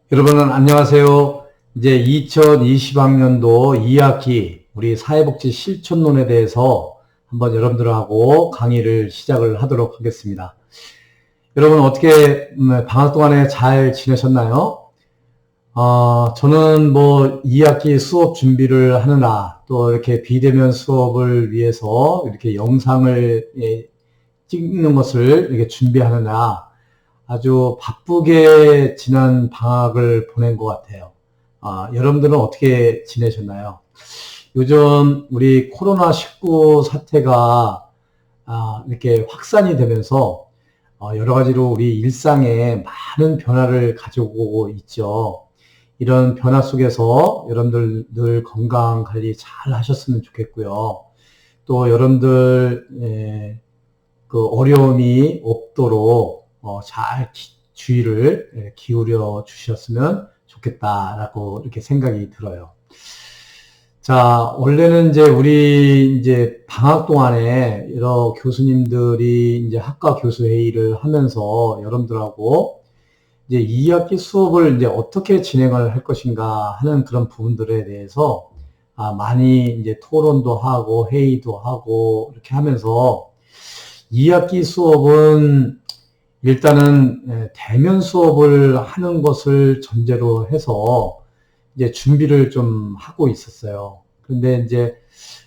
여러분 안녕하세요. 이제 2020학년도 2학기 우리 사회복지 실천론에 대해서 한번 여러분들하고 강의를 시작을 하도록 하겠습니다. 여러분 어떻게 방학 동안에 잘 지내셨나요? 저는 2학기 수업 준비를 하느라 또 이렇게 비대면 수업을 위해서 이렇게 영상을 찍는 것을 이렇게 준비하느라 아주 바쁘게 지난 방학을 보낸 것 같아요. 여러분들은 어떻게 지내셨나요? 요즘 우리 코로나19 사태가 이렇게 확산이 되면서 여러 가지로 우리 일상에 많은 변화를 가져오고 있죠. 이런 변화 속에서 여러분들 늘 건강 관리 잘 하셨으면 좋겠고요. 또 여러분들 그 어려움이 없도록 잘 주의를 기울여 주셨으면 좋겠다라고 이렇게 생각이 들어요. 자, 원래는 우리 방학 동안에 여러 교수님들이 이제 학과 교수 회의를 하면서 여러분들하고 이제 2학기 수업을 이제 어떻게 진행을 할 것인가 하는 그런 부분들에 대해서 많이 이제 토론도 하고 회의도 하고 이렇게 하면서 2학기 수업은 일단은 대면 수업을 하는 것을 전제로 해서 이제 준비를 좀 하고 있었어요. 그런데 이제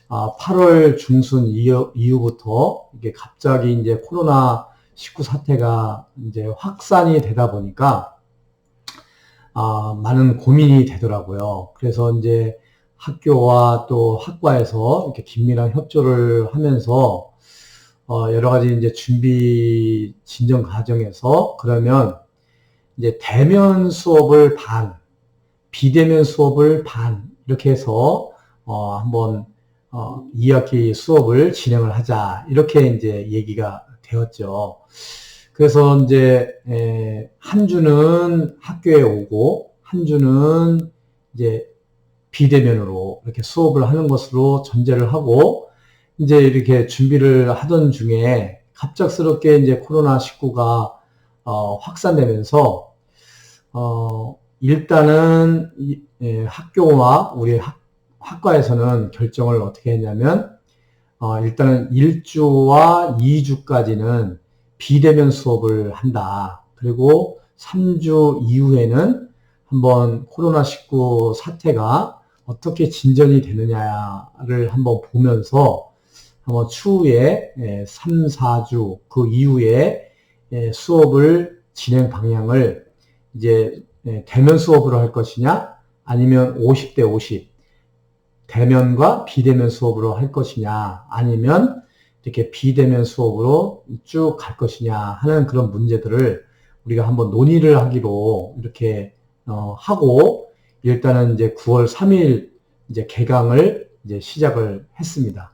8월 중순 이후부터 이게 갑자기 이제 코로나19 사태가 이제 확산이 되다 보니까 많은 고민이 되더라고요. 그래서 이제 학교와 또 학과에서 이렇게 긴밀한 협조를 하면서 여러 가지 이제 준비 진정 과정에서 그러면 이제 대면 수업을 반, 비대면 수업을 반 이렇게 해서 한번 2학기 수업을 진행을 하자 이렇게 이제 얘기가 되었죠. 그래서 이제 한 주는 학교에 오고 한 주는 이제 비대면으로 이렇게 수업을 하는 것으로 전제를 하고 이제 이렇게 준비를 하던 중에 갑작스럽게 이제 코로나19가 확산되면서 일단은 학교와 우리 학과에서는 결정을 어떻게 했냐면 일단은 1주와 2주까지는 비대면 수업을 한다. 그리고 3주 이후에는 한번 코로나19 사태가 어떻게 진전이 되느냐를 한번 보면서 한번 추후에 3, 4주 그 이후에 수업을 진행 방향을 이제 대면 수업으로 할 것이냐 아니면 50대 50 대면과 비대면 수업으로 할 것이냐 아니면 이렇게 비대면 수업으로 쭉 갈 것이냐 하는 그런 문제들을 우리가 한번 논의를 하기로 이렇게 하고 일단은 이제 9월 3일 이제 개강을 이제 시작을 했습니다.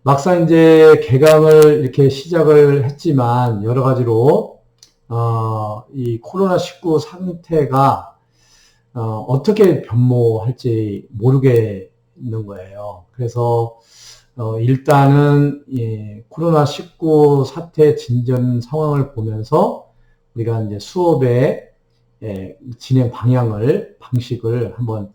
막상 이제 개강을 이렇게 시작을 했지만 여러 가지로 이 코로나19 상태가 어떻게 변모할지 모르겠는 거예요. 그래서 일단은 코로나19 사태 진전 상황을 보면서 우리가 이제 수업의 진행 방식을 한번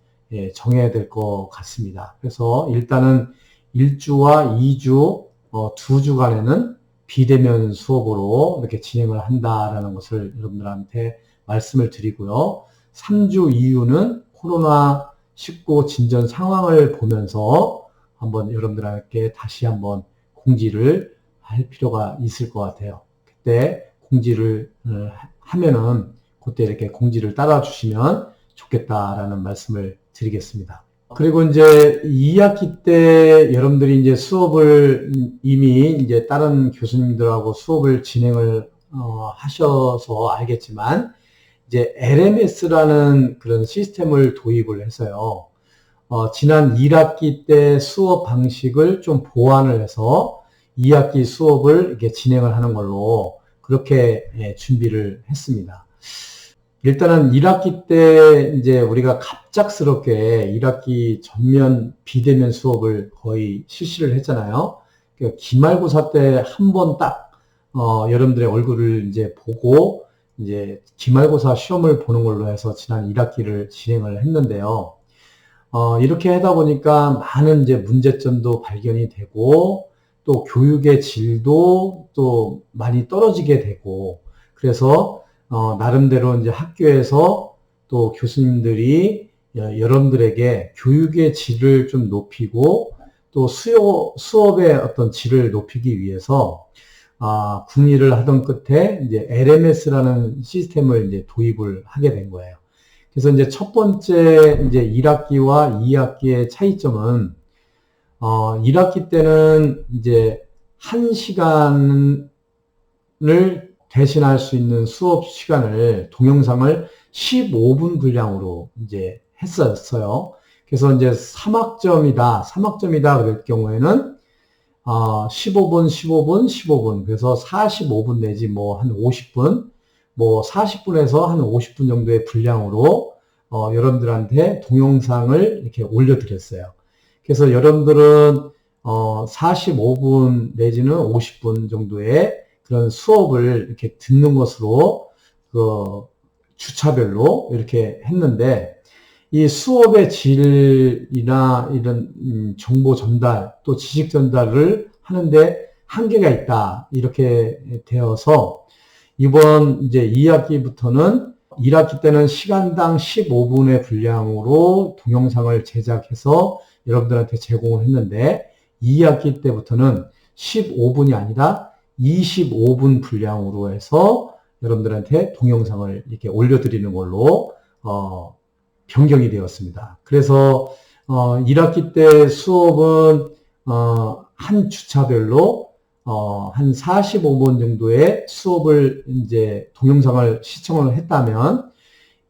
정해야 될 것 같습니다. 그래서 일단은 1주와 2주, 2주간에는 비대면 수업으로 이렇게 진행을 한다라는 것을 여러분들한테 말씀을 드리고요. 3주 이후는 코로나19 진전 상황을 보면서 한번 여러분들에게 다시 한번 공지를 할 필요가 있을 것 같아요. 그때 공지를 하면은 그때 이렇게 공지를 따라 주시면 좋겠다라는 말씀을 드리겠습니다. 그리고 이제 2학기 때 여러분들이 이제 수업을 이미 이제 다른 교수님들하고 수업을 진행을 하셔서 알겠지만 이제 LMS라는 그런 시스템을 도입을 해서요. 지난 1학기 때 수업 방식을 좀 보완을 해서 2학기 수업을 이렇게 진행을 하는 걸로 그렇게 준비를 했습니다. 일단은 1학기 때 이제 우리가 갑작스럽게 1학기 전면 비대면 수업을 거의 실시를 했잖아요. 기말고사 때 한 번 딱, 여러분들의 얼굴을 이제 보고 이제 기말고사 시험을 보는 걸로 해서 지난 1학기를 진행을 했는데요. 이렇게 하다 보니까 많은 이제 문제점도 발견이 되고, 또 교육의 질도 또 많이 떨어지게 되고, 그래서, 나름대로 이제 학교에서 또 교수님들이 여러분들에게 교육의 질을 좀 높이고, 또 수업의 어떤 질을 높이기 위해서, 궁리를 하던 끝에 이제 LMS라는 시스템을 이제 도입을 하게 된 거예요. 그래서 이제 첫 번째 이제 1학기와 2학기의 차이점은 1학기 때는 이제 1시간을 대신할 수 있는 수업 시간을 동영상을 15분 분량으로 이제 했었어요. 그래서 이제 3학점이다 그럴 경우에는 15분, 15분, 15분. 그래서 45분 내지 뭐 한 50분, 뭐 40분에서 한 50분 정도의 분량으로 여러분들한테 동영상을 이렇게 올려드렸어요. 그래서 여러분들은 45분 내지는 50분 정도의 그런 수업을 이렇게 듣는 것으로 그 주차별로 이렇게 했는데, 이 수업의 질이나 이런 정보 전달 또 지식 전달을 하는데 한계가 있다 이렇게 되어서 이번 이제 2학기부터는 1학기 때는 시간당 15분의 분량으로 동영상을 제작해서 여러분들한테 제공을 했는데, 2학기 때부터는 15분이 아니라 25분 분량으로 해서 여러분들한테 동영상을 이렇게 올려드리는 걸로 변경이 되었습니다. 그래서 1학기 때 수업은 한 주차별로 한 45분 정도의 수업을 이제 동영상을 시청을 했다면,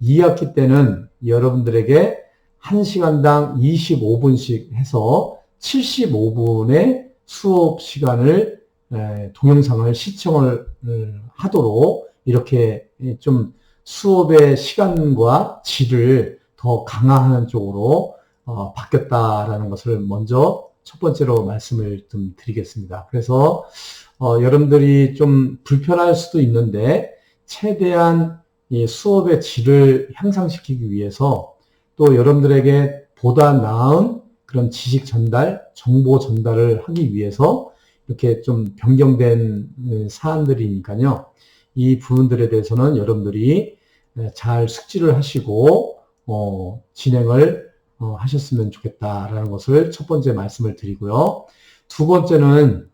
2학기 때는 여러분들에게 1시간당 25분씩 해서 75분의 수업 시간을 동영상을 시청을 하도록 이렇게 좀 수업의 시간과 질을 더 강화하는 쪽으로 바뀌었다라는 것을 먼저 첫 번째로 말씀을 좀 드리겠습니다. 그래서 여러분들이 좀 불편할 수도 있는데 최대한 이 수업의 질을 향상시키기 위해서 또 여러분들에게 보다 나은 그런 지식 전달, 정보 전달을 하기 위해서 이렇게 좀 변경된 사안들이니까요. 이 부분들에 대해서는 여러분들이 잘 숙지를 하시고 진행을 하셨으면 좋겠다라는 것을 첫 번째 말씀을 드리고요. 두 번째는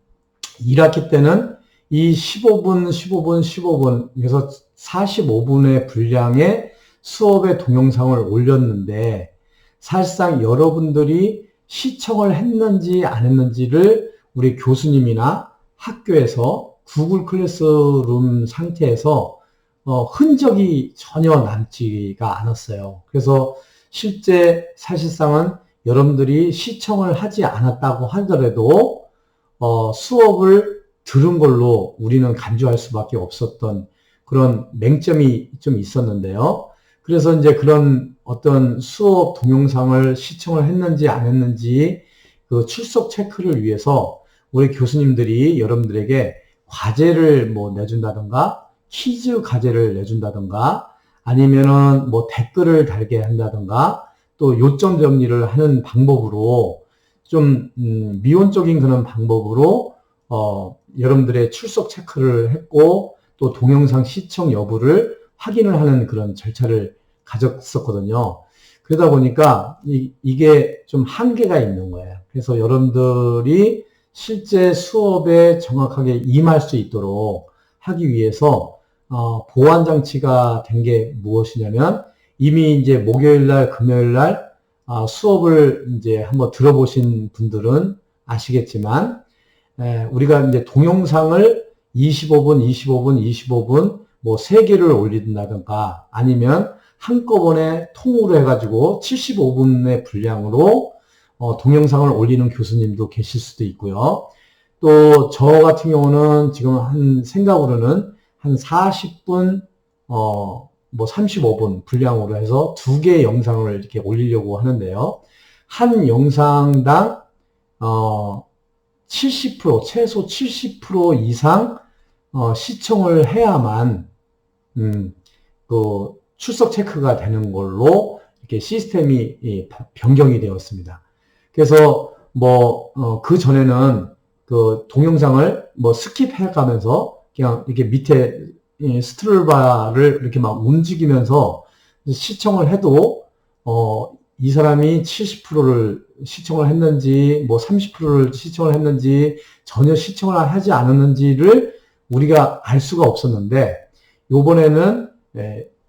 1학기 때는 이 15분, 15분, 15분, 그래서 45분의 분량의 수업의 동영상을 올렸는데, 사실상 여러분들이 시청을 했는지 안 했는지를 우리 교수님이나 학교에서 구글 클래스룸 상태에서 흔적이 전혀 남지가 않았어요. 그래서 실제 사실상은 여러분들이 시청을 하지 않았다고 하더라도 수업을 들은 걸로 우리는 간주할 수밖에 없었던 그런 맹점이 좀 있었는데요. 그래서 이제 그런 어떤 수업 동영상을 시청을 했는지 안 했는지 그 출석 체크를 위해서 우리 교수님들이 여러분들에게 과제를 뭐 내준다든가 퀴즈 과제를 내준다든가 아니면은 뭐 댓글을 달게 한다든가 또 요점 정리를 하는 방법으로 좀 미온적인 그런 방법으로 여러분들의 출석 체크를 했고 또 동영상 시청 여부를 확인을 하는 그런 절차를 가졌었거든요. 그러다 보니까 이게 좀 한계가 있는 거예요. 그래서 여러분들이 실제 수업에 정확하게 임할 수 있도록 하기 위해서 보완 장치가 된 게 무엇이냐면, 이미 이제 목요일 날, 금요일 날 수업을 이제 한번 들어보신 분들은 아시겠지만, 우리가 이제 동영상을 25분, 25분, 25분 뭐 3개를 올린다든가 아니면 한꺼번에 통으로 해가지고 75분의 분량으로 동영상을 올리는 교수님도 계실 수도 있고요. 또 저 같은 경우는 지금 한 생각으로는 한 40분, 뭐 35분 분량으로 해서 2개의 영상을 이렇게 올리려고 하는데요. 한 영상당 70%, 최소 70% 이상 시청을 해야만 그 출석 체크가 되는 걸로 이렇게 시스템이 변경이 되었습니다. 그래서 그 전에는 그 동영상을 스킵해 가면서 그냥 이렇게 밑에 스크롤바를 이렇게 막 움직이면서 시청을 해도 이 사람이 70%를 시청을 했는지 30%를 시청을 했는지 전혀 시청을 하지 않았는지를 우리가 알 수가 없었는데, 요번에는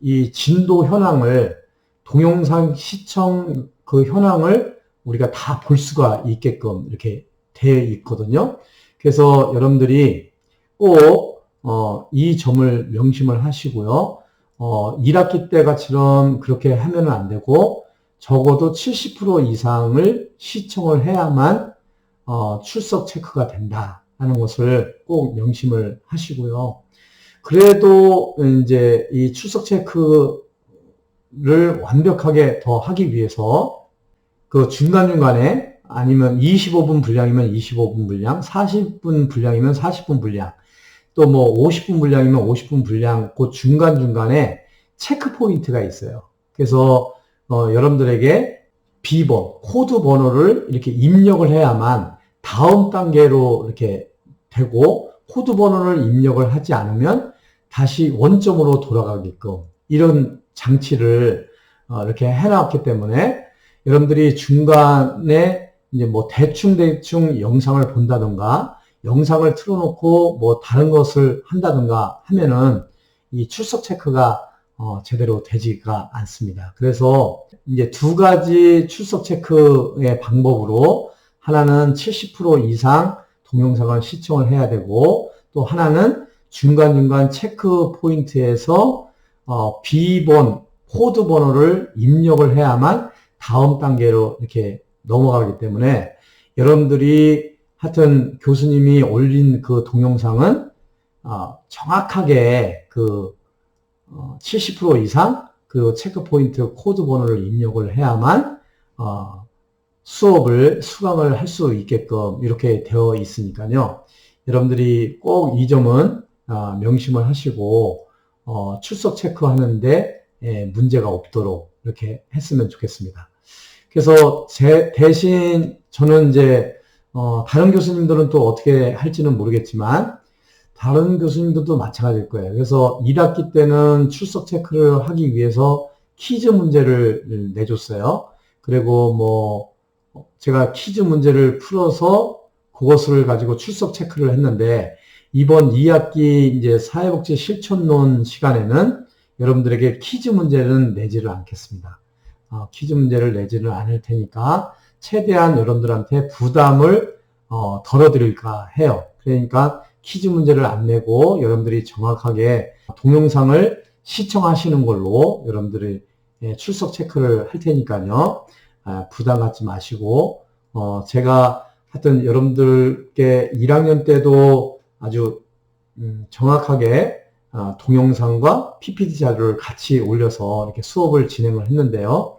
이 진도 현황을, 동영상 시청 그 현황을 우리가 다 볼 수가 있게끔 이렇게 되어 있거든요. 그래서 여러분들이 꼭 이 점을 명심을 하시고요. 1학기 때처럼 그렇게 하면 안 되고, 적어도 70% 이상을 시청을 해야만 출석 체크가 된다라는 것을 꼭 명심을 하시고요. 그래도 이제 이 출석 체크를 완벽하게 더 하기 위해서 그 중간중간에, 아니면 25분 분량이면 25분 분량, 40분 분량이면 40분 분량, 또 50분 분량이면 50분 분량, 그 중간중간에 체크 포인트가 있어요. 그래서 여러분들에게 비번, 코드 번호를 이렇게 입력을 해야만 다음 단계로 이렇게 되고, 코드 번호를 입력을 하지 않으면 다시 원점으로 돌아가게끔 이런 장치를 이렇게 해놨기 때문에, 여러분들이 중간에 이제 대충 영상을 본다던가, 영상을 틀어놓고 다른 것을 한다던가 하면은 이 출석 체크가 제대로 되지가 않습니다. 그래서 이제 두 가지 출석 체크의 방법으로, 하나는 70% 이상 동영상을 시청을 해야 되고, 또 하나는 중간중간 체크 포인트에서 비번, 코드 번호를 입력을 해야만 다음 단계로 이렇게 넘어가기 때문에, 여러분들이 하여튼 교수님이 올린 그 동영상은 정확하게 그 70% 이상 그 체크 포인트 코드 번호를 입력을 해야만 수업을 수강을 할 수 있게끔 이렇게 되어 있으니까요. 여러분들이 꼭 이 점은 명심을 하시고 출석 체크하는데 문제가 없도록 이렇게 했으면 좋겠습니다. 그래서 대신 저는 이제 다른 교수님들은 또 어떻게 할지는 모르겠지만, 다른 교수님들도 마찬가지일 거예요. 그래서 1학기 때는 출석 체크를 하기 위해서 퀴즈 문제를 내줬어요. 그리고 제가 퀴즈 문제를 풀어서 그것을 가지고 출석 체크를 했는데, 이번 2학기 이제 사회복지 실천론 시간에는 여러분들에게 퀴즈 문제는 내지를 않겠습니다. 퀴즈 문제를 내지는 않을 테니까 최대한 여러분들한테 부담을 덜어드릴까 해요. 그러니까 퀴즈 문제를 안 내고 여러분들이 정확하게 동영상을 시청하시는 걸로 여러분들이 출석 체크를 할 테니까요. 부담 갖지 마시고, 제가 하여튼 여러분들께 1학년 때도 아주 정확하게 동영상과 PPT 자료를 같이 올려서 이렇게 수업을 진행을 했는데요.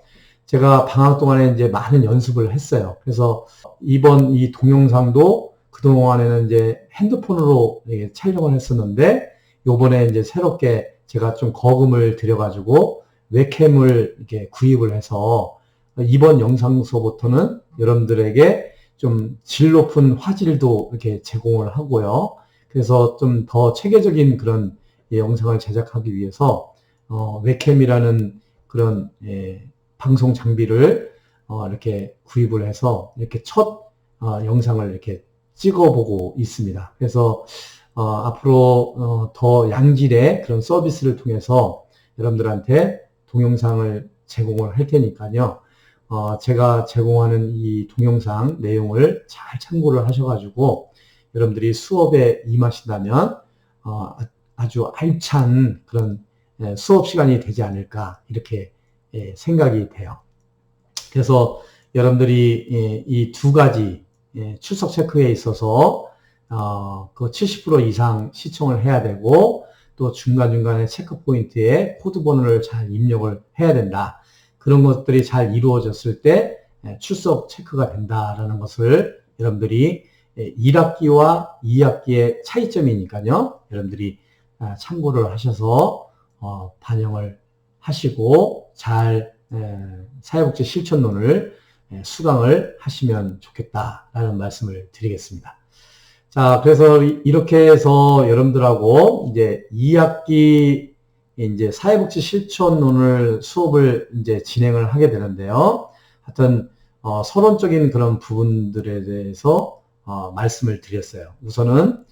제가 방학 동안에 이제 많은 연습을 했어요. 그래서 이번 이 동영상도 그동안에는 이제 핸드폰으로 촬영을 했었는데, 요번에 이제 새롭게 제가 좀 거금을 들여가지고 웹캠을 이렇게 구입을 해서 이번 영상서부터는 여러분들에게 좀 질 높은 화질도 이렇게 제공을 하고요. 그래서 좀 더 체계적인 그런 영상을 제작하기 위해서 웹캠이라는 그런 방송 장비를 이렇게 구입을 해서 이렇게 첫 영상을 이렇게 찍어보고 있습니다. 그래서 앞으로 더 양질의 그런 서비스를 통해서 여러분들한테 동영상을 제공을 할 테니까요. 제가 제공하는 이 동영상 내용을 잘 참고를 하셔가지고 여러분들이 수업에 임하신다면 아주 알찬 그런 수업 시간이 되지 않을까, 이렇게 생각이 돼요. 그래서 여러분들이 이 두 가지 출석 체크에 있어서 그 70% 이상 시청을 해야 되고, 또 중간중간에 체크 포인트에 코드 번호를 잘 입력을 해야 된다. 그런 것들이 잘 이루어졌을 때 출석 체크가 된다라는 것을 여러분들이 1학기와 2학기의 차이점이니까요. 여러분들이 참고를 하셔서 반영을 하시고 잘 사회복지 실천론을 수강을 하시면 좋겠다라는 말씀을 드리겠습니다. 자, 그래서 이렇게 해서 여러분들하고 이제 2학기 이제 사회복지 실천론을 수업을 이제 진행을 하게 되는데요. 하여튼 서론적인 그런 부분들에 대해서 말씀을 드렸어요. 우선은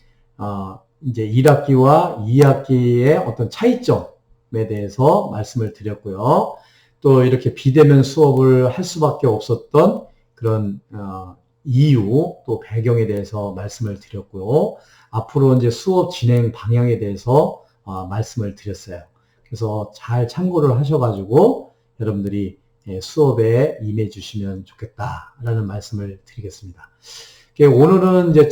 이제 1학기와 2학기의 어떤 차이점에 대해서 말씀을 드렸고요. 또 이렇게 비대면 수업을 할 수밖에 없었던 그런 이유 또 배경에 대해서 말씀을 드렸고요. 앞으로 이제 수업 진행 방향에 대해서 말씀을 드렸어요. 그래서 잘 참고를 하셔가지고 여러분들이 수업에 임해 주시면 좋겠다라는 말씀을 드리겠습니다. 오늘은 이제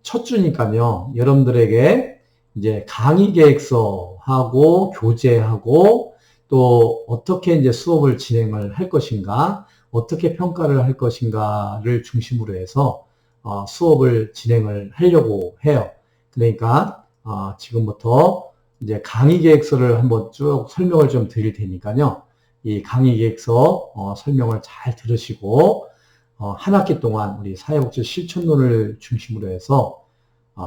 첫 주니까요. 여러분들에게 이제 강의 계획서하고 교재하고 또 어떻게 이제 수업을 진행을 할 것인가, 어떻게 평가를 할 것인가를 중심으로 해서 수업을 진행을 하려고 해요. 그러니까 지금부터 이제 강의 계획서를 한번 쭉 설명을 좀 드릴 테니까요. 이 강의 계획서 설명을 잘 들으시고 한 학기 동안 우리 사회복지 실천론을 중심으로 해서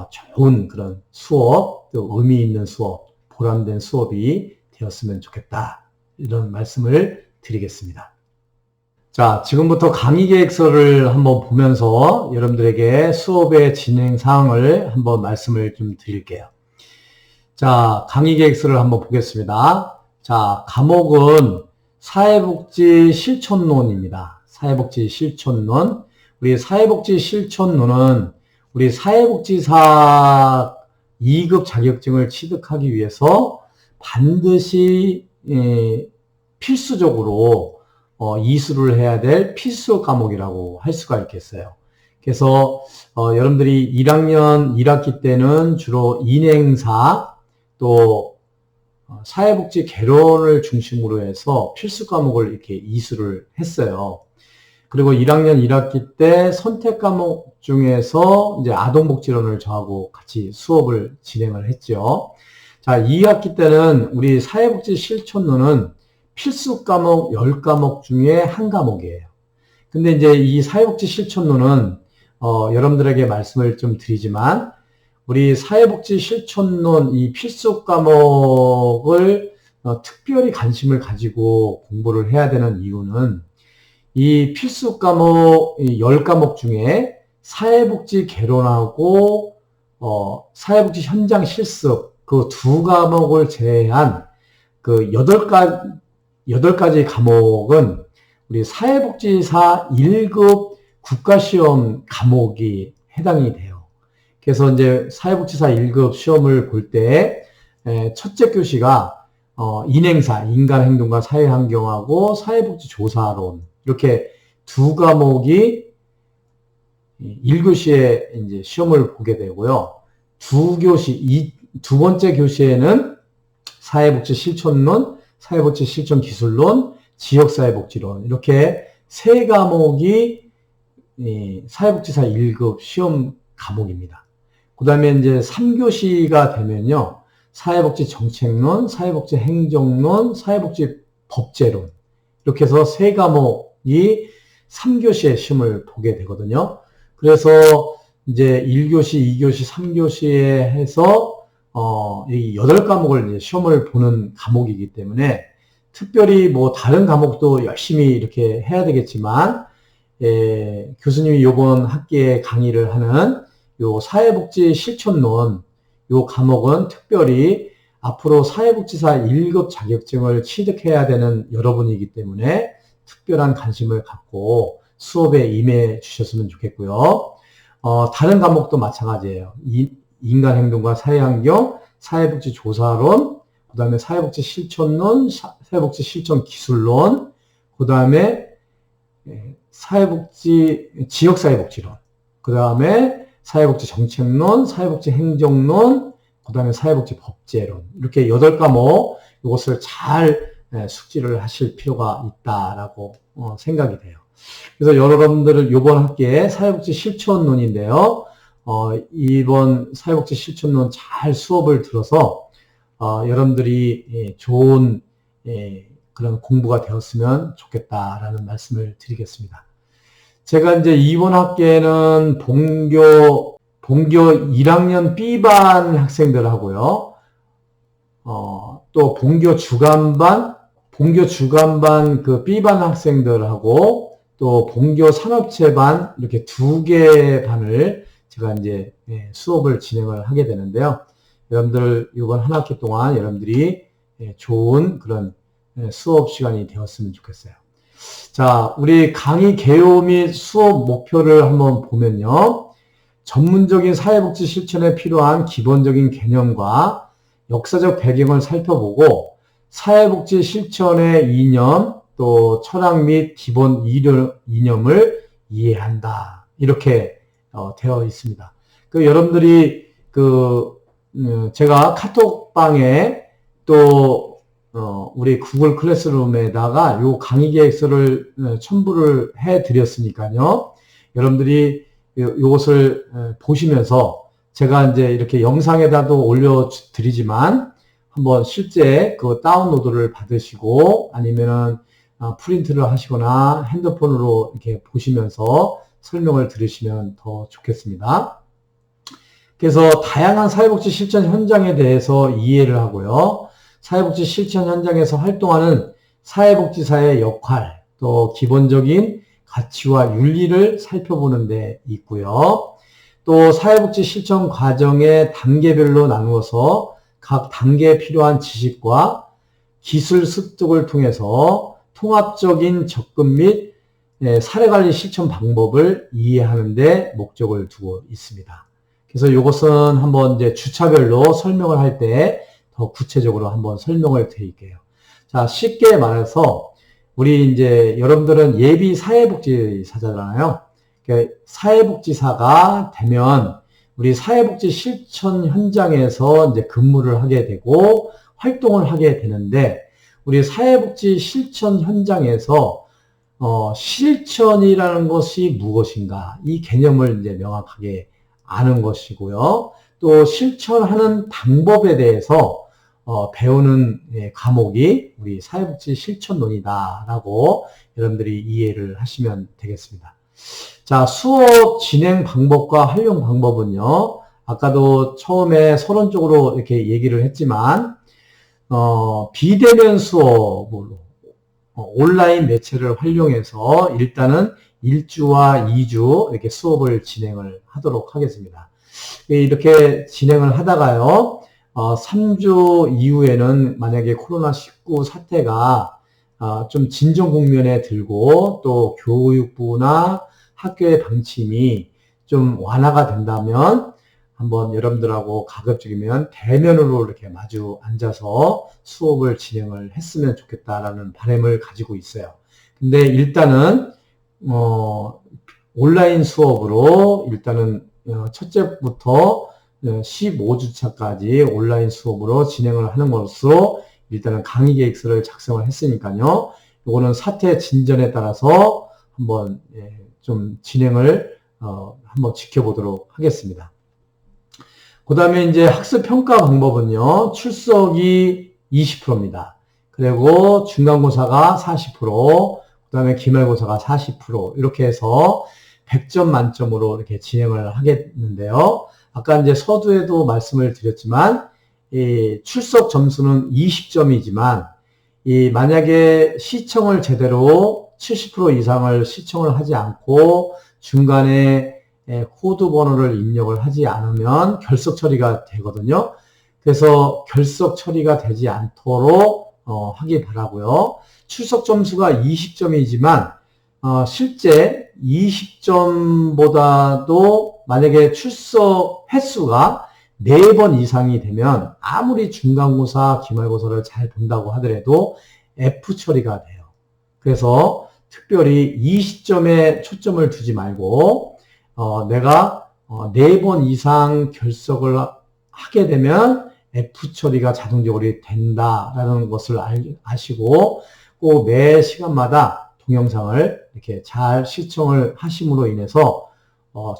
좋은 그런 수업, 또 의미 있는 수업, 보람된 수업이 되었으면 좋겠다. 이런 말씀을 드리겠습니다. 자, 지금부터 강의 계획서를 한번 보면서 여러분들에게 수업의 진행 사항을 한번 말씀을 좀 드릴게요. 자, 강의 계획서를 한번 보겠습니다. 자, 과목은 사회복지 실천론입니다. 사회복지 실천론. 우리 사회복지 실천론은 우리 사회복지사 2급 자격증을 취득하기 위해서 반드시 필수적으로 이수를 해야 될 필수 과목이라고 할 수가 있겠어요. 그래서 여러분들이 1학년 1학기 때는 주로 인행사 또 사회복지 개론을 중심으로 해서 필수 과목을 이렇게 이수를 했어요. 그리고 1학년 1학기 때 선택 과목 중에서 이제 아동복지론을 저하고 같이 수업을 진행을 했죠. 자, 2학기 때는 우리 사회복지 실천론은 필수 과목 10과목 중에 한 과목이에요. 근데 이제 이 사회복지 실천론은 여러분들에게 말씀을 좀 드리지만 우리 사회복지 실천론 이 필수 과목을 특별히 관심을 가지고 공부를 해야 되는 이유는 이 필수 과목 10과목 중에 사회복지 개론하고 사회복지 현장 실습 그 두 과목을 제외한 그 8가지 과목은 우리 사회복지사 1급 국가시험 과목이 해당이 돼요. 그래서 이제 사회복지사 1급 시험을 볼 때 첫째 교시가 인행사, 인간행동과 사회환경하고 사회복지조사론 이렇게 두 과목이 1교시에 이제 시험을 보게 되고요. 두 번째 교시에는 사회복지 실천론, 사회복지 실천 기술론, 지역사회복지론 이렇게 세 과목이 사회복지사 1급 시험 과목입니다. 그 다음에 이제 3교시가 되면요. 사회복지 정책론, 사회복지 행정론, 사회복지 법제론 이렇게 해서 세 과목이 3교시에 시험을 보게 되거든요. 그래서 이제 1교시, 2교시, 3교시에 해서 이 8과목을 이제 시험을 보는 과목이기 때문에 특별히 뭐 다른 과목도 열심히 이렇게 해야 되겠지만 교수님이 이번 학기에 강의를 하는 요 사회복지 실천론 요 과목은 특별히 앞으로 사회복지사 1급 자격증을 취득해야 되는 여러분이기 때문에 특별한 관심을 갖고 수업에 임해 주셨으면 좋겠고요. 다른 과목도 마찬가지예요. 인간행동과 사회환경, 사회복지조사론, 그 다음에 사회복지 실천론, 사회복지 실천 기술론, 그 다음에 지역사회복지론, 그 다음에 사회복지 정책론, 사회복지 행정론, 그 다음에 사회복지 법제론 이렇게 8과목 이것을 잘 숙지를 하실 필요가 있다라고 생각이 돼요. 그래서 여러분들은 이번 학기에 사회복지 실천론인데요. 이번 사회복지 실천론 잘 수업을 들어서 여러분들이 좋은 그런 공부가 되었으면 좋겠다라는 말씀을 드리겠습니다. 제가 이제 이번 학기에는 본교 1학년 B반 학생들하고요, 또 본교 주간반 그 B반 학생들하고 또 본교 산업체반 이렇게 2개 반을 제가 이제 수업을 진행을 하게 되는데요. 여러분들 이번 한 학기 동안 여러분들이 좋은 그런 수업 시간이 되었으면 좋겠어요. 자, 우리 강의 개요 및 수업 목표를 한번 보면요. 전문적인 사회복지 실천에 필요한 기본적인 개념과 역사적 배경을 살펴보고 사회복지 실천의 이념, 또 철학 및 기본 이념을 이해한다. 이렇게 되어 있습니다. 여러분들이 제가 카톡방에 또 우리 구글 클래스룸에다가 요 강의 계획서를 첨부를 해 드렸으니까요. 여러분들이 요것을 보시면서 제가 이제 이렇게 영상에다도 올려 드리지만 한번 실제 그 다운로드를 받으시고 아니면은 프린트를 하시거나 핸드폰으로 이렇게 보시면서 설명을 들으시면 더 좋겠습니다. 그래서 다양한 사회복지 실천 현장에 대해서 이해를 하고요. 사회복지 실천 현장에서 활동하는 사회복지사의 역할, 또 기본적인 가치와 윤리를 살펴보는 데 있고요. 또 사회복지 실천 과정의 단계별로 나누어서 각 단계에 필요한 지식과 기술 습득을 통해서 통합적인 접근 및 사례관리 실천 방법을 이해하는 데 목적을 두고 있습니다. 그래서 이것은 한번 이제 주차별로 설명을 할 때 더 구체적으로 한번 설명을 드릴게요. 자, 쉽게 말해서 우리 이제 여러분들은 예비 사회복지사잖아요. 그러니까 사회복지사가 되면 우리 사회복지 실천 현장에서 이제 근무를 하게 되고 활동을 하게 되는데 우리 사회복지 실천 현장에서 실천이라는 것이 무엇인가 이 개념을 이제 명확하게 아는 것이고요. 또 실천하는 방법에 대해서 배우는 과목이 우리 사회복지 실천론이다라고 여러분들이 이해를 하시면 되겠습니다. 자, 수업 진행 방법과 활용 방법은요. 아까도 처음에 서론적으로 이렇게 얘기를 했지만 비대면 수업으로 온라인 매체를 활용해서 일단은 1주와 2주 이렇게 수업을 진행을 하도록 하겠습니다. 이렇게 진행을 하다가요. 3주 이후에는 만약에 코로나19 사태가 좀 진정 국면에 들고 또 교육부나 학교의 방침이 좀 완화가 된다면 한번 여러분들하고 가급적이면 대면으로 이렇게 마주 앉아서 수업을 진행을 했으면 좋겠다라는 바람을 가지고 있어요. 근데 일단은 온라인 수업으로 일단은 첫째부터 15주차까지 온라인 수업으로 진행을 하는 것으로 일단은 강의 계획서를 작성을 했으니까요. 이거는 사태 진전에 따라서 한번 좀 진행을 한번 지켜보도록 하겠습니다. 그 다음에 이제 학습 평가 방법은요. 출석이 20%입니다. 그리고 중간고사가 40%, 그 다음에 기말고사가 40% 이렇게 해서 100점 만점으로 이렇게 진행을 하겠는데요. 아까 이제 서두에도 말씀을 드렸지만 이 출석 점수는 20점이지만 만약에 시청을 제대로 70% 이상을 시청을 하지 않고 중간에 코드 번호를 입력을 하지 않으면 결석 처리가 되거든요. 그래서 결석 처리가 되지 않도록 하기 바라고요. 출석 점수가 20점이지만 실제 20점보다도 만약에 출석 횟수가 4번 이상이 되면 아무리 중간고사, 기말고사를 잘 본다고 하더라도 F 처리가 돼요. 그래서 특별히 20점에 초점을 두지 말고 내가 4번 이상 결석을 하게 되면 F 처리가 자동적으로 된다라는 것을 아시고 꼭 매 시간마다 동영상을 이렇게 잘 시청을 하심으로 인해서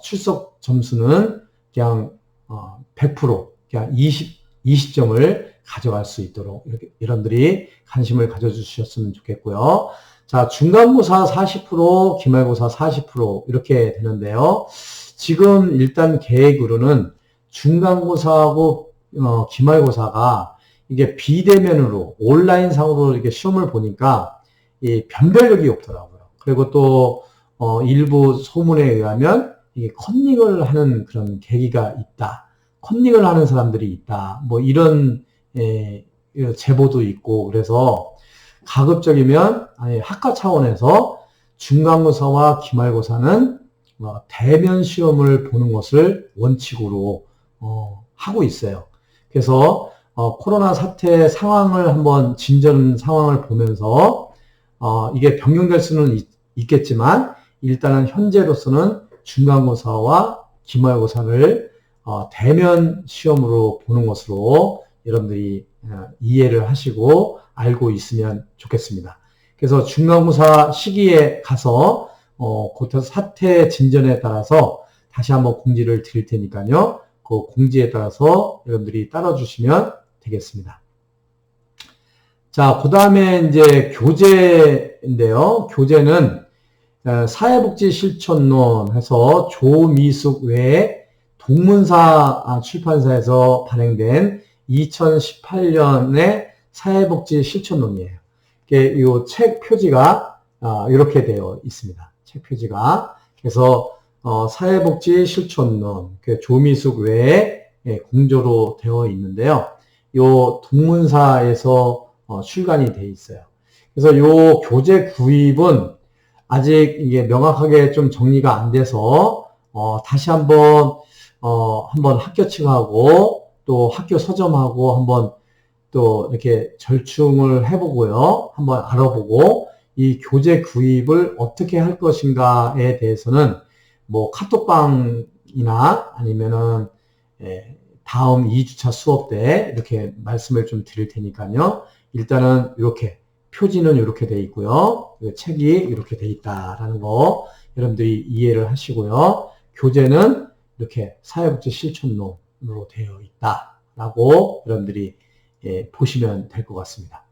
출석 점수는 그냥 100% 그냥 20점을 가져갈 수 있도록 이렇게 여러분들이 관심을 가져주셨으면 좋겠고요. 자, 중간고사 40%, 기말고사 40% 이렇게 되는데요. 지금 일단 계획으로는 중간고사하고 기말고사가 이게 비대면으로 온라인상으로 이렇게 시험을 보니까 이 변별력이 없더라고요. 그리고 또 일부 소문에 의하면 이게 컨닝을 하는 그런 계기가 있다. 컨닝을 하는 사람들이 있다. 뭐 이런 제보도 있고 그래서 가급적이면 학과 차원에서 중간고사와 기말고사는 대면 시험을 보는 것을 원칙으로 하고 있어요. 그래서 코로나 사태 상황을 한번 진전 상황을 보면서 이게 변경될 수는 있겠지만 일단은 현재로서는 중간고사와 기말고사를 대면 시험으로 보는 것으로 여러분들이 이해를 하시고 알고 있으면 좋겠습니다. 그래서 중간고사 시기에 가서 그 사태 진전에 따라서 다시 한번 공지를 드릴 테니까요. 그 공지에 따라서 여러분들이 따라주시면 되겠습니다. 자, 그 다음에 이제 교재인데요. 교재는 사회복지 실천론 해서 조미숙 외에 동문사 출판사에서 발행된 2018년의 사회복지 실천론이에요. 이 책 표지가 이렇게 되어 있습니다. 책 표지가. 그래서 사회복지 실천론, 조미숙 외에 공조로 되어 있는데요. 이 동문사에서 출간이 되어 있어요. 그래서 이 교재 구입은 아직 이게 명확하게 좀 정리가 안 돼서 다시 한번 학교 측하고 또 학교 서점하고 한번 또 이렇게 절충을 해보고요. 한번 알아보고 이 교재 구입을 어떻게 할 것인가에 대해서는 뭐 카톡방이나 아니면은 다음 2주차 수업 때 이렇게 말씀을 좀 드릴 테니까요. 일단은 이렇게 표지는 이렇게 돼 있고요. 책이 이렇게 돼 있다라는 거 여러분들이 이해를 하시고요. 교재는 이렇게 사회복지 실천론으로 되어 있다라고 여러분들이 보시면 될 것 같습니다.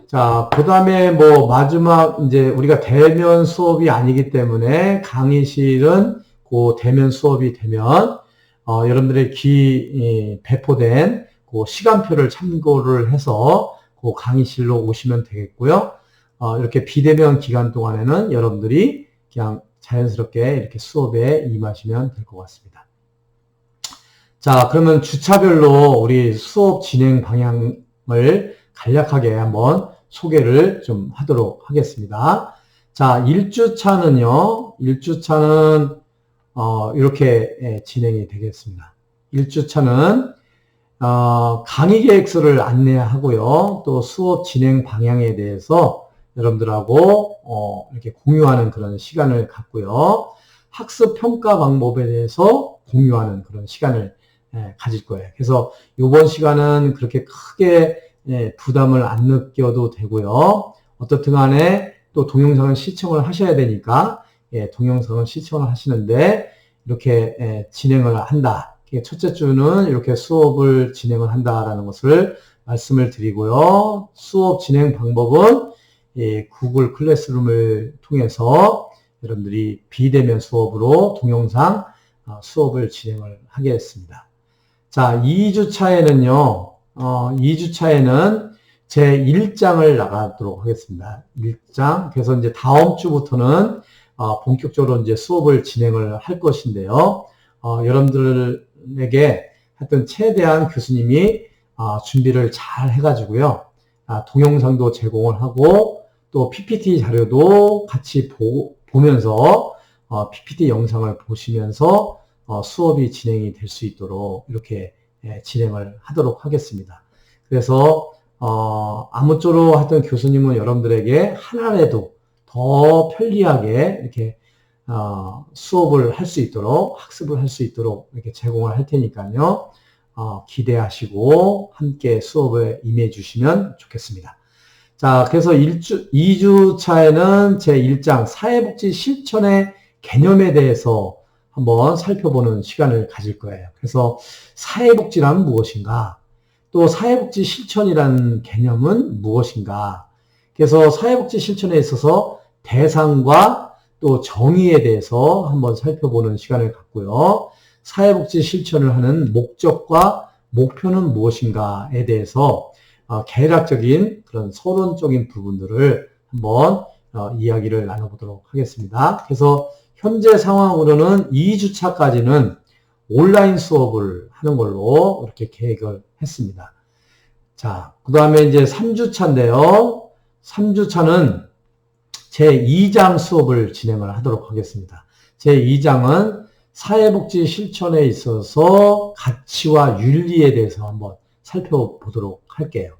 자, 그 다음에 뭐 마지막 이제 우리가 대면 수업이 아니기 때문에 강의실은 그 대면 수업이 되면 여러분들의 배포된 그 시간표를 참고를 해서 그 강의실로 오시면 되겠고요. 이렇게 비대면 기간 동안에는 여러분들이 그냥 자연스럽게 이렇게 수업에 임하시면 될 것 같습니다. 자, 그러면 주차별로 우리 수업 진행 방향을 간략하게 한번 소개를 좀 하도록 하겠습니다. 자, 1주차는요, 1주차는 이렇게 진행이 되겠습니다. 1주차는 강의 계획서를 안내하고요. 또 수업 진행 방향에 대해서 여러분들하고 이렇게 공유하는 그런 시간을 갖고요. 학습 평가 방법에 대해서 공유하는 그런 시간을 가질 거예요. 그래서 이번 시간은 그렇게 크게 부담을 안 느껴도 되고요. 어떻든 간에 또 동영상을 시청을 하셔야 되니까 동영상을 시청을 하시는데 이렇게 진행을 한다. 첫째 주는 이렇게 수업을 진행을 한다라는 것을 말씀을 드리고요. 수업 진행 방법은 구글 클래스룸을 통해서 여러분들이 비대면 수업으로 동영상 수업을 진행을 하겠습니다. 자, 2주차에는요, 2주차에는 제 1장을 나가도록 하겠습니다. 1장. 그래서 이제 다음 주부터는 본격적으로 이제 수업을 진행을 할 것인데요. 여러분들에게 하여튼 최대한 교수님이 준비를 잘 해가지고요. 동영상도 제공을 하고 또 PPT 자료도 같이 보면서 PPT 영상을 보시면서 수업이 진행이 될 수 있도록 이렇게 진행을 하도록 하겠습니다. 그래서 아무쪼록 하여튼 교수님은 여러분들에게 하나라도 더 편리하게 이렇게 수업을 할 수 있도록 학습을 할 수 있도록 이렇게 제공을 할 테니까요. 기대하시고 함께 수업에 임해 주시면 좋겠습니다. 자, 그래서 2주차에는 제 1장 사회복지 실천의 개념에 대해서 한번 살펴보는 시간을 가질 거예요. 그래서 사회복지란 무엇인가? 또 사회복지 실천이라는 개념은 무엇인가? 그래서 사회복지 실천에 있어서 대상과 또 정의에 대해서 한번 살펴보는 시간을 갖고요. 사회복지 실천을 하는 목적과 목표는 무엇인가에 대해서 개략적인 그런 서론적인 부분들을 한번 이야기를 나눠보도록 하겠습니다. 그래서 현재 상황으로는 2주차까지는 온라인 수업을 하는 걸로 이렇게 계획을 했습니다. 자, 그 다음에 이제 3주차인데요. 3주차는 제2장 수업을 진행을 하도록 하겠습니다. 제2장은 사회복지 실천에 있어서 가치와 윤리에 대해서 한번 살펴보도록 할게요.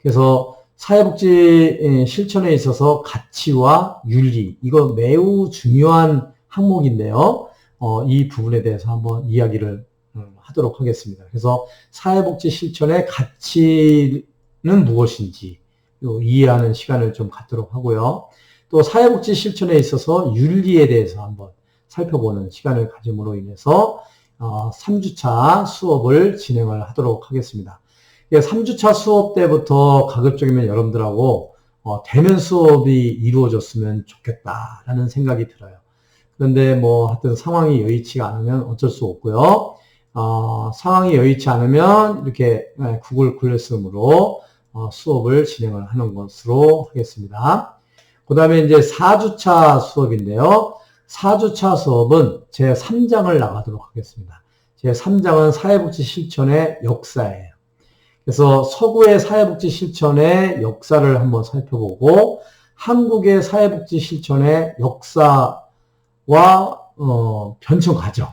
그래서 사회복지 실천에 있어서 가치와 윤리, 이거 매우 중요한 항목인데요. 이 부분에 대해서 한번 이야기를 하도록 하겠습니다. 그래서 사회복지 실천의 가치는 무엇인지 이해하는 시간을 좀 갖도록 하고요. 또 사회복지 실천에 있어서 윤리에 대해서 한번 살펴보는 시간을 가짐으로 인해서 3주차 수업을 진행을 하도록 하겠습니다. 3주차 수업 때부터 가급적이면 여러분들하고 대면 수업이 이루어졌으면 좋겠다라는 생각이 들어요. 그런데 뭐 하여튼 상황이 여의치가 않으면 어쩔 수 없고요. 상황이 여의치 않으면 이렇게 구글 클래스룸으로 수업을 진행을 하는 것으로 하겠습니다. 그 다음에 이제 4주차 수업인데요. 4주차 수업은 제3장을 나가도록 하겠습니다. 제3장은 사회복지 실천의 역사예요. 그래서 서구의 사회복지 실천의 역사를 한번 살펴보고 한국의 사회복지 실천의 역사와 변천 과정,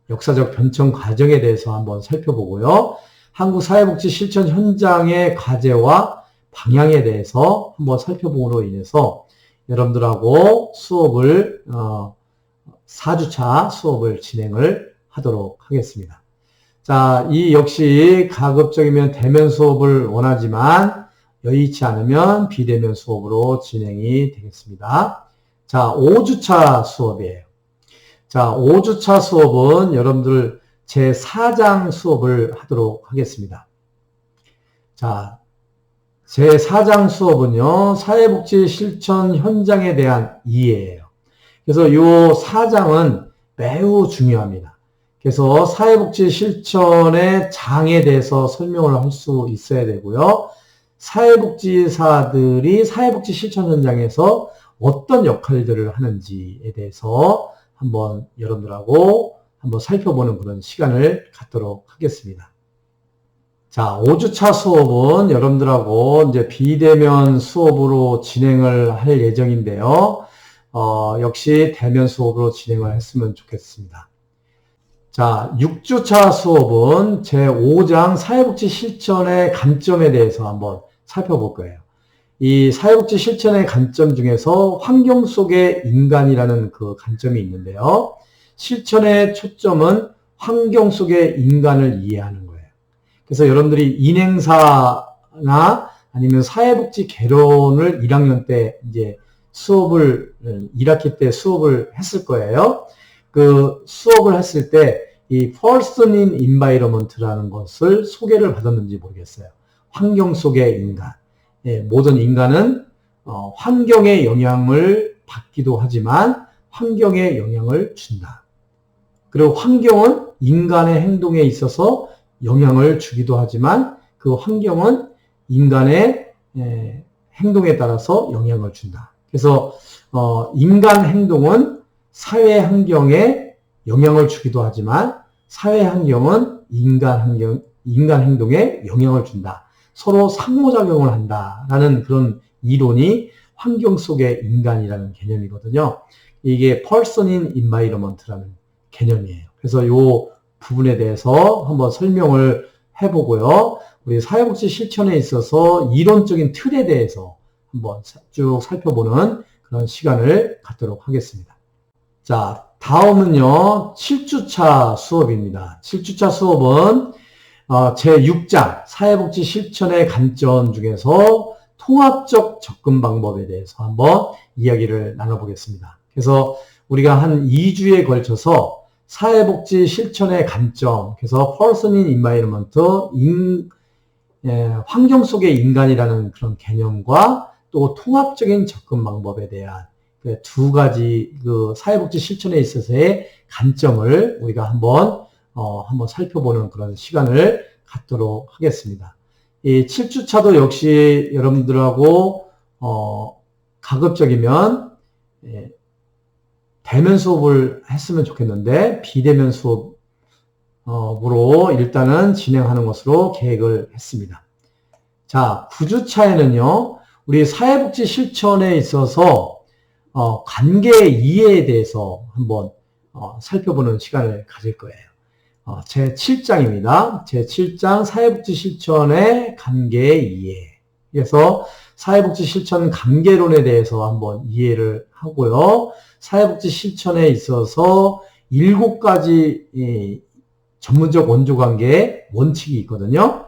역사적 변천 과정에 대해서 한번 살펴보고요. 한국 사회복지 실천 현장의 과제와 방향에 대해서 한번 살펴보므로 인해서 여러분들하고 수업을 4주차 수업을 진행을 하도록 하겠습니다. 자, 이 역시 가급적이면 대면 수업을 원하지만 여의치 않으면 비대면 수업으로 진행이 되겠습니다. 자, 5주차 수업이에요. 자, 5주차 수업은 여러분들 제4장 수업을 하도록 하겠습니다. 자, 제4장 수업은요, 사회복지 실천 현장에 대한 이해예요. 그래서 이 4장은 매우 중요합니다. 그래서 사회복지 실천의 장에 대해서 설명을 할 수 있어야 되고요. 사회복지사들이 사회복지 실천 현장에서 어떤 역할들을 하는지에 대해서 한번 여러분들하고 한번 살펴보는 그런 시간을 갖도록 하겠습니다. 자, 5주차 수업은 여러분들하고 이제 비대면 수업으로 진행을 할 예정인데요. 역시 대면 수업으로 진행을 했으면 좋겠습니다. 자, 6주차 수업은 제5장 사회복지 실천의 관점에 대해서 한번 살펴볼 거예요. 이 사회복지 실천의 관점 중에서 환경 속의 인간이라는 그 관점이 있는데요. 실천의 초점은 환경 속의 인간을 이해하는 거예요. 그래서 여러분들이 인행사나 아니면 사회복지 개론을 1학년 때 이제 수업을 1학기 때 수업을 했을 거예요. 그 수업을 했을 때 이 person in environment라는 것을 소개를 받았는지 모르겠어요. 환경 속의 인간. 예, 모든 인간은 환경의 영향을 받기도 하지만 환경에 영향을 준다. 그리고 환경은 인간의 행동에 있어서 영향을 주기도 하지만 그 환경은 인간의 행동에 따라서 영향을 준다. 그래서 인간 행동은 사회 환경에 영향을 주기도 하지만 사회 환경은 인간 행동에 영향을 준다. 서로 상호작용을 한다라는 그런 이론이 환경 속의 인간이라는 개념이거든요. 이게 person in environment라는 개념이에요. 그래서 이 부분에 대해서 한번 설명을 해보고요. 우리 사회복지 실천에 있어서 이론적인 틀에 대해서 한번 쭉 살펴보는 그런 시간을 갖도록 하겠습니다. 자, 다음은요, 7주차 수업입니다. 7주차 수업은 제6장 사회복지 실천의 관점 중에서 통합적 접근 방법에 대해서 한번 이야기를 나눠보겠습니다. 그래서 우리가 한 2주에 걸쳐서 사회복지 실천의 관점, 그래서 person in environment, 환경 속의 인간이라는 그런 개념과 또 통합적인 접근 방법에 대한 그 두 가지 그 사회복지 실천에 있어서의 관점을 우리가 한번 살펴보는 그런 시간을 갖도록 하겠습니다. 이 7주차도 역시 여러분들하고 가급적이면 대면 수업을 했으면 좋겠는데 비대면 수업으로 일단은 진행하는 것으로 계획을 했습니다. 자, 9주차에는요, 우리 사회복지 실천에 있어서 관계 이해에 대해서 한번 살펴보는 시간을 가질 거예요. 제7장입니다. 제7장 사회복지 실천의 관계 이해. 그래서 사회복지 실천 관계론에 대해서 한번 이해를 하고요. 사회복지 실천에 있어서 7가지 전문적 원조관계 원칙이 있거든요.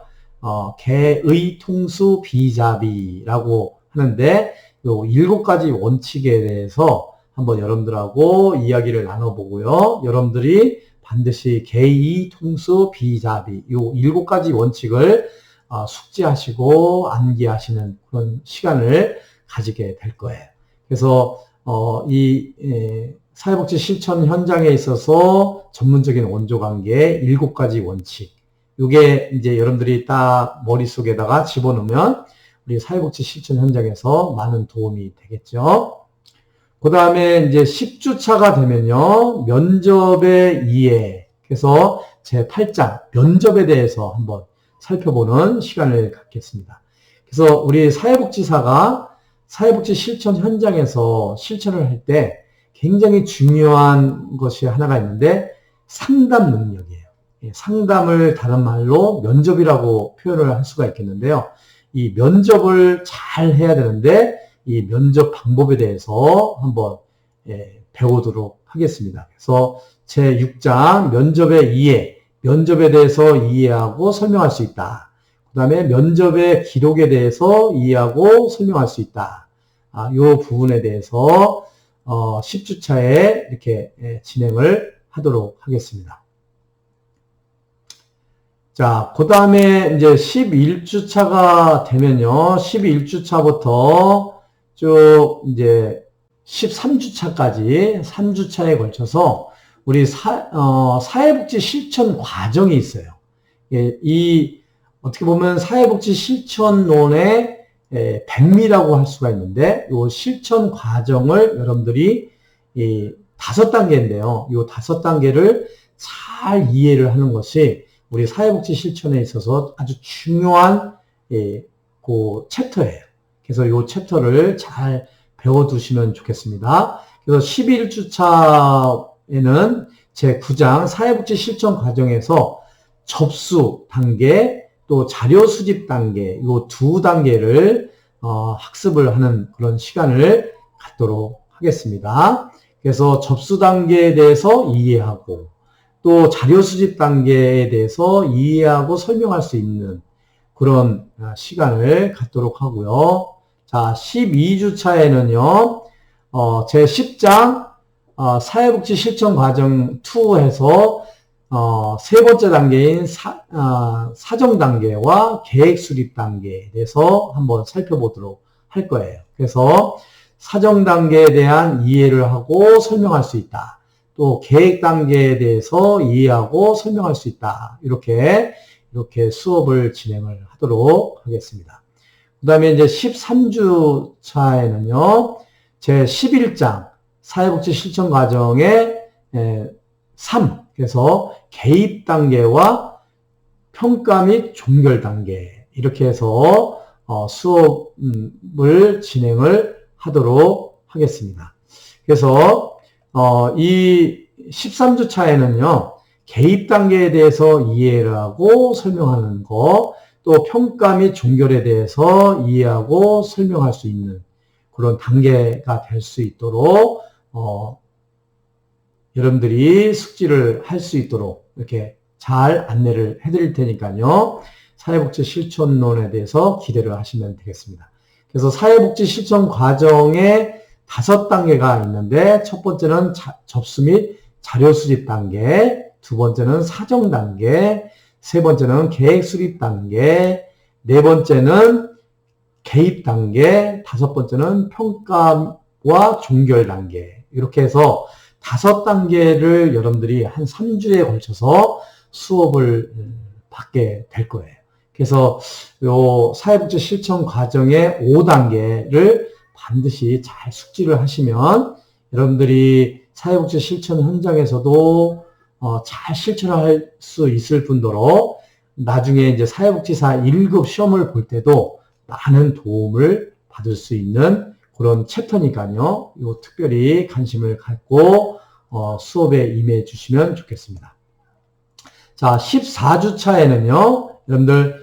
개의, 통수, 비자비라고 하는데 이 7가지 원칙에 대해서 한번 여러분들하고 이야기를 나눠보고요. 여러분들이 반드시 개의, 통수, 비자비 이 7가지 원칙을 숙지하시고 암기하시는 그런 시간을 가지게 될 거예요. 그래서 이 사회복지 실천 현장에 있어서 전문적인 원조관계 7가지 원칙 이게 이제 여러분들이 딱 머릿속에다가 집어넣으면 우리 사회복지 실천 현장에서 많은 도움이 되겠죠. 그 다음에 이제 10주차가 되면요, 면접의 이해. 그래서 제8장, 면접에 대해서 한번 살펴보는 시간을 갖겠습니다. 그래서 우리 사회복지사가 사회복지 실천 현장에서 실천을 할 때 굉장히 중요한 것이 하나가 있는데 상담 능력이에요. 상담을 다른 말로 면접이라고 표현을 할 수가 있겠는데요. 이 면접을 잘 해야 되는데 이 면접 방법에 대해서 한번 배우도록 하겠습니다. 그래서 제6장 면접의 이해, 면접에 대해서 이해하고 설명할 수 있다. 그 다음에 면접의 기록에 대해서 이해하고 설명할 수 있다. 이 부분에 대해서 10주차에 이렇게 진행을 하도록 하겠습니다. 자, 그 다음에 이제 11주차가 되면요, 11주차부터 쭉 이제 13주차까지 3주차에 걸쳐서 우리 사회복지 실천 과정이 있어요. 어떻게 보면 사회복지 실천론의 백미라고 할 수가 있는데, 이 실천 과정을 여러분들이 5단계인데요. 이 5단계를 잘 이해를 하는 것이 우리 사회복지 실천에 있어서 아주 중요한 그 챕터예요. 그래서 이 챕터를 잘 배워두시면 좋겠습니다. 그래서 11주차에는 제9장 사회복지 실천 과정에서 접수 단계 또 자료 수집 단계 이 2단계를 학습을 하는 그런 시간을 갖도록 하겠습니다. 그래서 접수 단계에 대해서 이해하고 또 자료 수집 단계에 대해서 이해하고 설명할 수 있는 그런 시간을 갖도록 하고요. 자, 12주차에는요, 제10장 사회복지 실천 과정 2에서 세 번째 단계인 사정 단계와 계획 수립 단계에 대해서 한번 살펴보도록 할 거예요. 그래서 사정 단계에 대한 이해를 하고 설명할 수 있다. 또 계획 단계에 대해서 이해하고 설명할 수 있다. 이렇게 수업을 진행을 하도록 하겠습니다. 그 다음에 이제 13주차에는요, 제 11장 사회복지 실천 과정의 3, 그래서 개입 단계와 평가 및 종결 단계 이렇게 해서 수업을 진행을 하도록 하겠습니다. 그래서 이 13주차에는요, 개입 단계에 대해서 이해를 하고 설명하는 거, 또 평가 및 종결에 대해서 이해하고 설명할 수 있는 그런 단계가 될 수 있도록 여러분들이 숙지를 할 수 있도록 이렇게 잘 안내를 해드릴 테니까요. 사회복지 실천론에 대해서 기대를 하시면 되겠습니다. 그래서 사회복지 실천 과정에 5단계가 있는데 첫 번째는 접수 및 자료 수집 단계, 두 번째는 사정 단계, 세 번째는 계획 수립 단계, 네 번째는 개입 단계, 다섯 번째는 평가와 종결 단계. 이렇게 해서 5단계를 여러분들이 한 3주에 걸쳐서 수업을 받게 될 거예요. 그래서 요 사회복지 실천 과정의 5단계를 반드시 잘 숙지를 하시면 여러분들이 사회복지 실천 현장에서도 잘 실천할 수 있을 뿐더러 나중에 이제 사회복지사 1급 시험을 볼 때도 많은 도움을 받을 수 있는 그런 챕터니까요. 요 특별히 관심을 갖고 수업에 임해 주시면 좋겠습니다. 자, 14주차에는요. 여러분들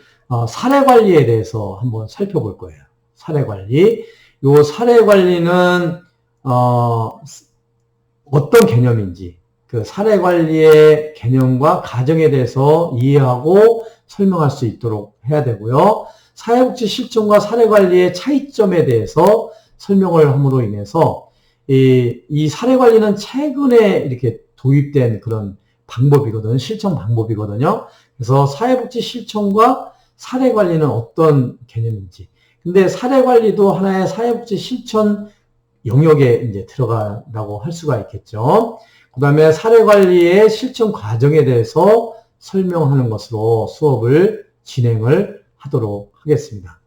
사례관리에 대해서 한번 살펴볼 거예요. 사례관리. 요 사례관리는 어떤 개념인지 그 사례관리의 개념과 가정에 대해서 이해하고 설명할 수 있도록 해야 되고요. 사회복지 실천과 사례관리의 차이점에 대해서 설명을 함으로 인해서 이 사례관리는 최근에 이렇게 도입된 그런 방법이거든요. 실천 방법이거든요. 그래서 사회복지 실천과 사례관리는 어떤 개념인지. 근데 사례관리도 하나의 사회복지 실천 영역에 이제 들어가라고 할 수가 있겠죠. 그 다음에 사례관리의 실천 과정에 대해서 설명하는 것으로 수업을 진행을 하도록 하겠습니다.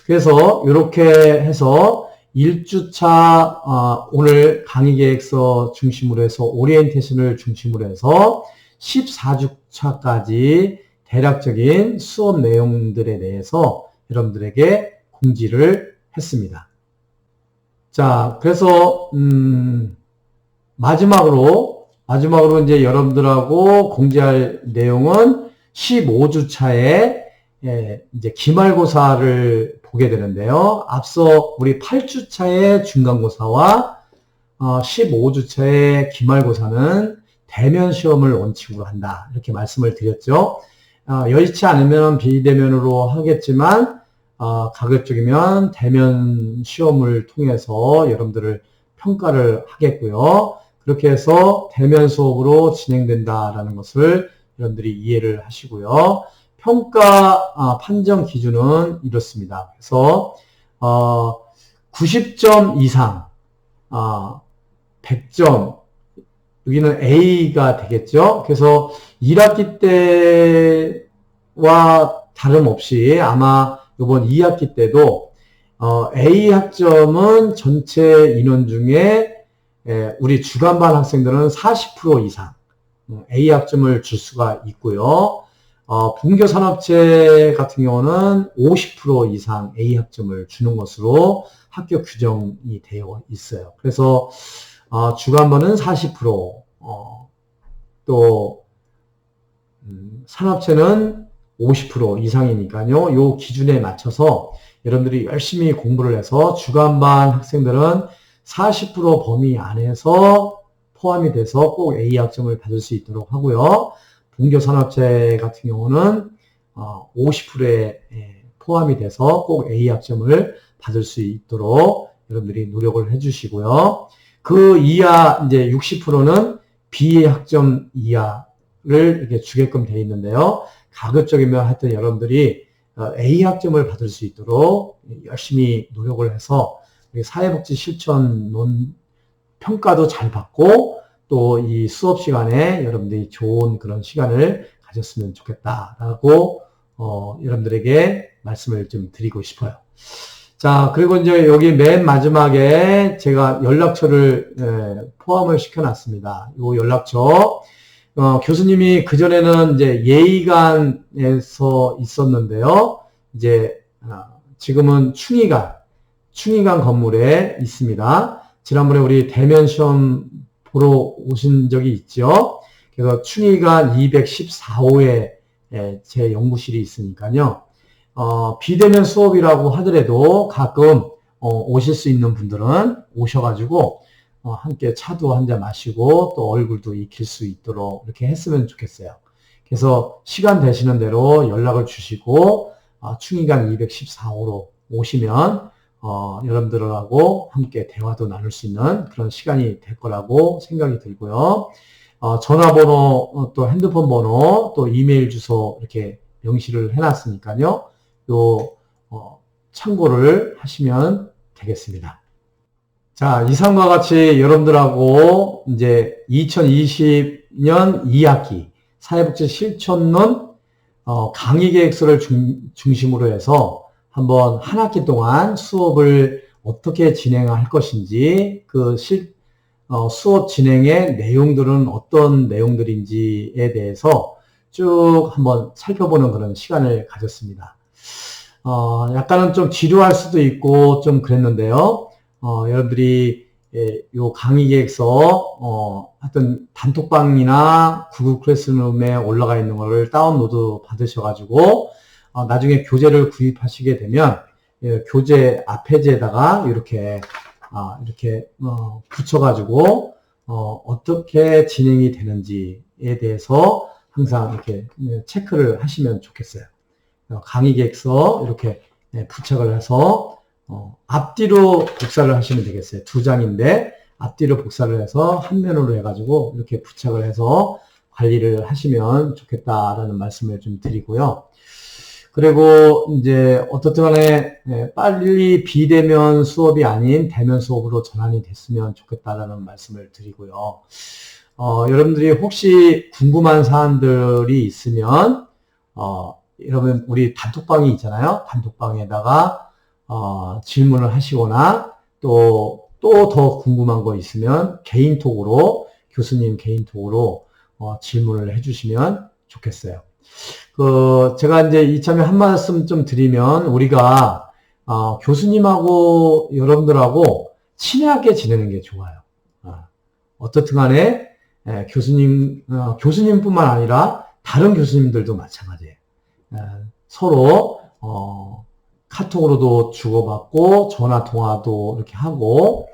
그래서 이렇게 해서 1주차 오늘 강의 계획서 중심으로 해서 오리엔테이션을 중심으로 해서 14주차까지 대략적인 수업 내용들에 대해서 여러분들에게 공지를 했습니다. 자, 그래서 마지막으로 이제 여러분들하고 공지할 내용은 15주차에 이제 기말고사를 보게 되는데요. 앞서 우리 8주차의 중간고사와 15주차의 기말고사는 대면 시험을 원칙으로 한다. 이렇게 말씀을 드렸죠. 여의치 않으면 비대면으로 하겠지만 가급적이면 대면 시험을 통해서 여러분들을 평가를 하겠고요. 그렇게 해서 대면 수업으로 진행된다라는 것을 여러분들이 이해를 하시고요. 평가 판정 기준은 이렇습니다. 그래서 90점 이상, 100점, 여기는 A가 되겠죠. 그래서 1학기 때와 다름없이 아마 이번 2학기 때도 A 학점은 전체 인원 중에 우리 주간반 학생들은 40% 이상 A 학점을 줄 수가 있고요. 분교산업체 같은 경우는 50% 이상 A 학점을 주는 것으로 학교 규정이 되어 있어요. 그래서 주간반은 40%, 또 산업체는 50% 이상이니까요. 요 기준에 맞춰서 여러분들이 열심히 공부를 해서 주간반 학생들은 40% 범위 안에서 포함이 돼서 꼭 A 학점을 받을 수 있도록 하고요. 분교산업체 같은 경우는 50%에 포함이 돼서 꼭 A 학점을 받을 수 있도록 여러분들이 노력을 해주시고요. 그 이하 이제 60%는 B 학점 이하를 이렇게 주게끔 되어 있는데요. 가급적이면 하여튼 여러분들이 A 학점을 받을 수 있도록 열심히 노력을 해서 사회복지 실천론 평가도 잘 받고 또 이 수업 시간에 여러분들이 좋은 그런 시간을 가졌으면 좋겠다라고 여러분들에게 말씀을 좀 드리고 싶어요. 자, 그리고 이제 여기 맨 마지막에 제가 연락처를 포함을 시켜놨습니다. 이 연락처 교수님이 그전에는 이제 예의관에서 있었는데요. 이제 지금은 충의관 건물에 있습니다. 지난번에 우리 대면 시험 보러 오신 적이 있죠. 그래서 충의관 214호에 제 연구실이 있으니까요. 비대면 수업이라고 하더라도 가끔 오실 수 있는 분들은 오셔가지고 함께 차도 한잔 마시고 또 얼굴도 익힐 수 있도록 이렇게 했으면 좋겠어요. 그래서 시간 되시는 대로 연락을 주시고 충의관 214호로 오시면 여러분들하고 함께 대화도 나눌 수 있는 그런 시간이 될 거라고 생각이 들고요. 전화번호, 또 핸드폰 번호, 또 이메일 주소 이렇게 명시를 해놨으니까요. 참고를 하시면 되겠습니다. 자, 이상과 같이 여러분들하고 이제 2020년 2학기 사회복지 실천론 강의 계획서를 중심으로 해서 한번 한 학기 동안 수업을 어떻게 진행할 것인지, 수업 진행의 내용들은 어떤 내용들인지에 대해서 쭉 한번 살펴보는 그런 시간을 가졌습니다. 약간은 좀 지루할 수도 있고 좀 그랬는데요. 여러분들이 요 강의 계획서 하여튼 단톡방이나 구글 클래스룸에 올라가 있는 거를 다운로드 받으셔가지고 나중에 교재를 구입하시게 되면 교재 앞페이지에다가 이렇게 붙여가지고 어떻게 진행이 되는지에 대해서 항상 이렇게 체크를 하시면 좋겠어요. 강의 계획서 이렇게 부착을 해서 앞뒤로 복사를 하시면 되겠어요. 2장인데 앞뒤로 복사를 해서 한 면으로 해가지고 이렇게 부착을 해서 관리를 하시면 좋겠다라는 말씀을 좀 드리고요. 그리고 이제 어떻든 간에 빨리 비대면 수업이 아닌 대면 수업으로 전환이 됐으면 좋겠다라는 말씀을 드리고요. 여러분들이 혹시 궁금한 사안들이 있으면 여러분 우리 단톡방이 있잖아요. 단톡방에다가 질문을 하시거나 또 더 궁금한 거 있으면 개인톡으로 교수님 개인톡으로 질문을 해주시면 좋겠어요. 제가 이제 이참에 한 말씀 좀 드리면 우리가 교수님하고 여러분들하고 친하게 지내는 게 좋아요. 어떻든 간에 교수님뿐만 아니라 다른 교수님들도 마찬가지예요. 서로 카톡으로도 주고받고 전화 통화도 이렇게 하고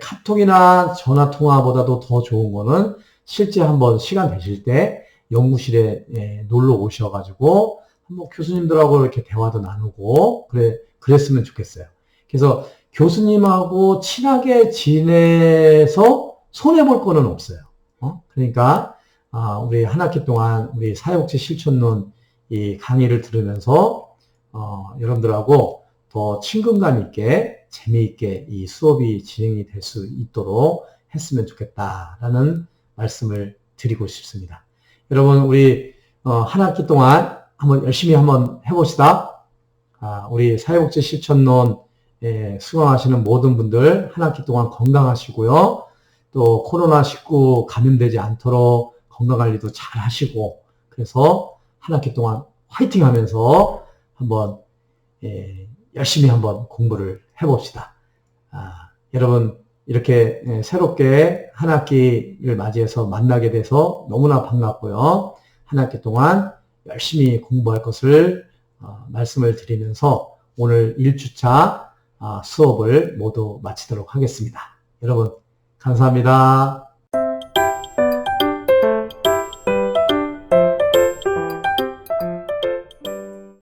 카톡이나 전화 통화보다도 더 좋은 거는 실제 한번 시간 되실 때 연구실에 놀러 오셔가지고 한번 교수님들하고 이렇게 대화도 나누고 그랬으면 좋겠어요. 그래서 교수님하고 친하게 지내서 손해볼 거는 없어요. 그러니까 우리 한 학기 동안 우리 사회복지 실천론 이 강의를 들으면서 여러분들하고 더 친근감 있게 재미있게 이 수업이 진행이 될 수 있도록 했으면 좋겠다라는 말씀을 드리고 싶습니다. 여러분 우리 한 학기 동안 한번 열심히 한번 해봅시다. 우리 사회복지 실천론에 수강하시는 모든 분들 한 학기 동안 건강하시고요. 또 코로나19 감염되지 않도록 건강관리도 잘 하시고 그래서 한 학기 동안 화이팅 하면서 한번 열심히 한번 공부를 해봅시다. 여러분 이렇게 새롭게 한 학기를 맞이해서 만나게 돼서 너무나 반갑고요. 한 학기 동안 열심히 공부할 것을 말씀을 드리면서 오늘 1주차 수업을 모두 마치도록 하겠습니다. 여러분 감사합니다.